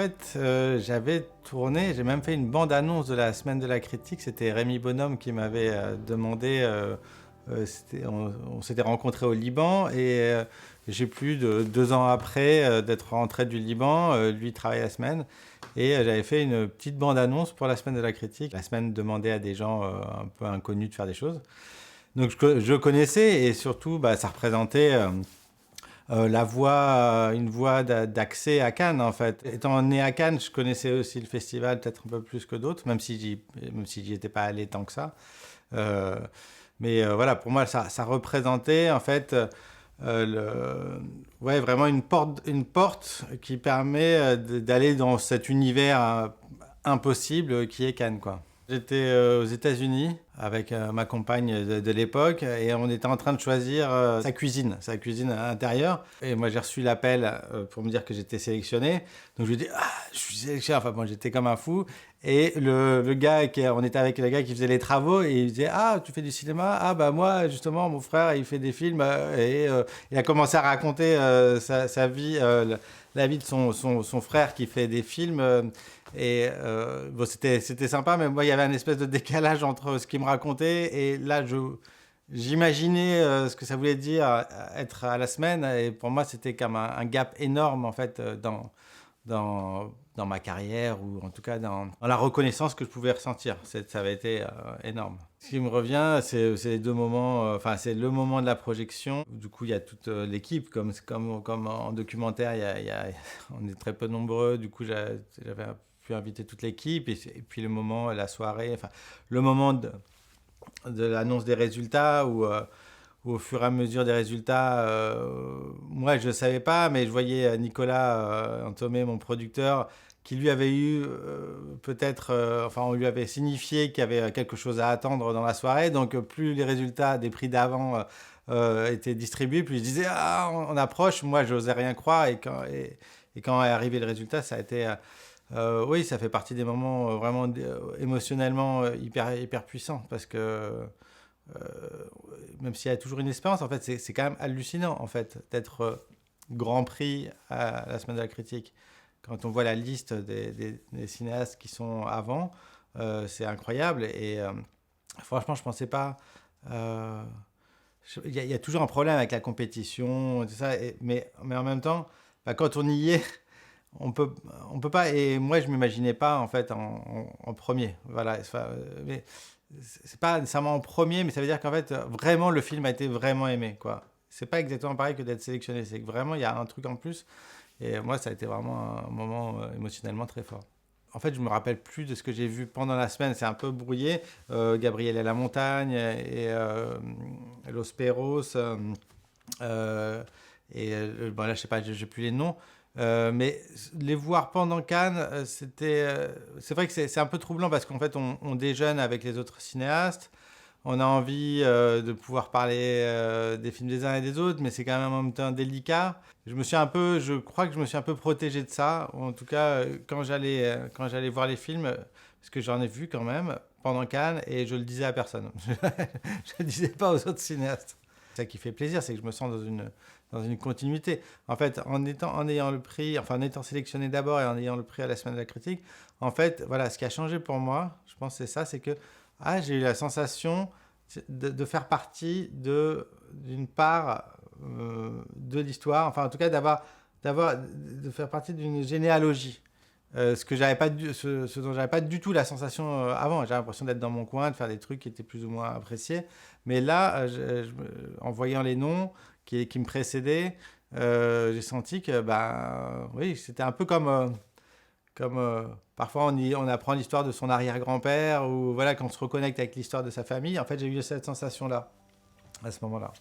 fait, j'ai même fait une bande-annonce de la semaine de la critique. C'était Rémi Bonhomme qui m'avait demandé. On s'était rencontrés au Liban et j'ai plus de 2 ans après d'être rentré du Liban. Lui travaillait la semaine et j'avais fait une petite bande-annonce pour la semaine de la critique. La semaine demandait à des gens un peu inconnus de faire des choses. Donc je connaissais et surtout ça représentait une voie d'accès à Cannes en fait. Étant né à Cannes, je connaissais aussi le festival peut-être un peu plus que d'autres, même si j'y étais pas allé tant que ça. Euh, voilà, pour moi ça représentait en fait vraiment une porte qui permet d'aller dans cet univers impossible qui est Cannes quoi. J'étais aux États-Unis avec ma compagne de l'époque et on était en train de choisir sa cuisine intérieure. Et moi j'ai reçu l'appel pour me dire que j'étais sélectionné. Donc je lui ai dit je suis sélectionné. Enfin bon, j'étais comme un fou. Et le gars on était avec le gars qui faisait les travaux et il disait tu fais du cinéma? Moi justement mon frère il fait des films et il a commencé à raconter sa vie, la vie de son frère qui fait des films. C'était sympa, mais moi il y avait un espèce de décalage entre ce qu'il me racontait et là j'imaginais ce que ça voulait dire être à la semaine et pour moi c'était comme un gap énorme en fait dans ma carrière ou en tout cas dans la reconnaissance que je pouvais ressentir. Ça avait été énorme. Ce qui me revient, c'est les 2 moments, c'est le moment de la projection. Du coup, il y a toute l'équipe, comme en documentaire, on est très peu nombreux. Du coup, j'avais pu inviter toute l'équipe et puis le moment, la soirée, le moment de l'annonce des résultats où au fur et à mesure des résultats, moi je ne savais pas, mais je voyais Nicolas Antomé, mon producteur, qui lui avait eu on lui avait signifié qu'il y avait quelque chose à attendre dans la soirée. Donc plus les résultats des prix d'avant étaient distribués, plus je disais on approche. Moi je n'osais rien croire et quand est arrivé le résultat, ça a été oui, ça fait partie des moments vraiment émotionnellement hyper puissants parce que même s'il y a toujours une espérance, en fait, c'est quand même hallucinant, en fait, d'être Grand Prix à la Semaine de la Critique. Quand on voit la liste des cinéastes qui sont avant, c'est incroyable. Et franchement, je pensais pas... Il y a toujours un problème avec la compétition, tout ça, mais en même temps, quand on y est, on peut pas. Et moi, je m'imaginais pas en fait en premier. Voilà. Mais c'est pas nécessairement en premier, mais ça veut dire qu'en fait, vraiment, le film a été vraiment aimé, quoi. C'est pas exactement pareil que d'être sélectionné. C'est que vraiment, il y a un truc en plus. Et moi, ça a été vraiment un moment émotionnellement très fort. En fait, je me rappelle plus de ce que j'ai vu pendant la semaine. C'est un peu brouillé. Gabriel et la montagne et Los Perros. Là, je sais pas, j'ai plus les noms. Mais les voir pendant Cannes, c'est vrai que c'est un peu troublant parce qu'en fait, on déjeune avec les autres cinéastes. On a envie de pouvoir parler des films des uns et des autres, mais c'est quand même en même temps délicat. Je crois que je me suis un peu protégé de ça. Ou en tout cas, quand j'allais voir les films, parce que j'en ai vu quand même pendant Cannes, et je le disais à personne. Je le disais pas aux autres cinéastes. C'est ça qui fait plaisir, c'est que je me sens dans une continuité. En fait, en ayant le prix, en étant sélectionné d'abord et en ayant le prix à la Semaine de la Critique, en fait, voilà, ce qui a changé pour moi, je pense que c'est ça, c'est que j'ai eu la sensation de faire partie d'une part de l'histoire, en tout cas de faire partie d'une généalogie. Ce dont j'avais pas du tout la sensation avant. J'avais l'impression d'être dans mon coin, de faire des trucs qui étaient plus ou moins appréciés. Mais là, en voyant les noms qui me précédaient, j'ai senti que, oui, c'était un peu comme parfois on apprend l'histoire de son arrière-grand-père ou voilà, quand on se reconnecte avec l'histoire de sa famille. En fait, j'ai eu cette sensation-là, à ce moment-là.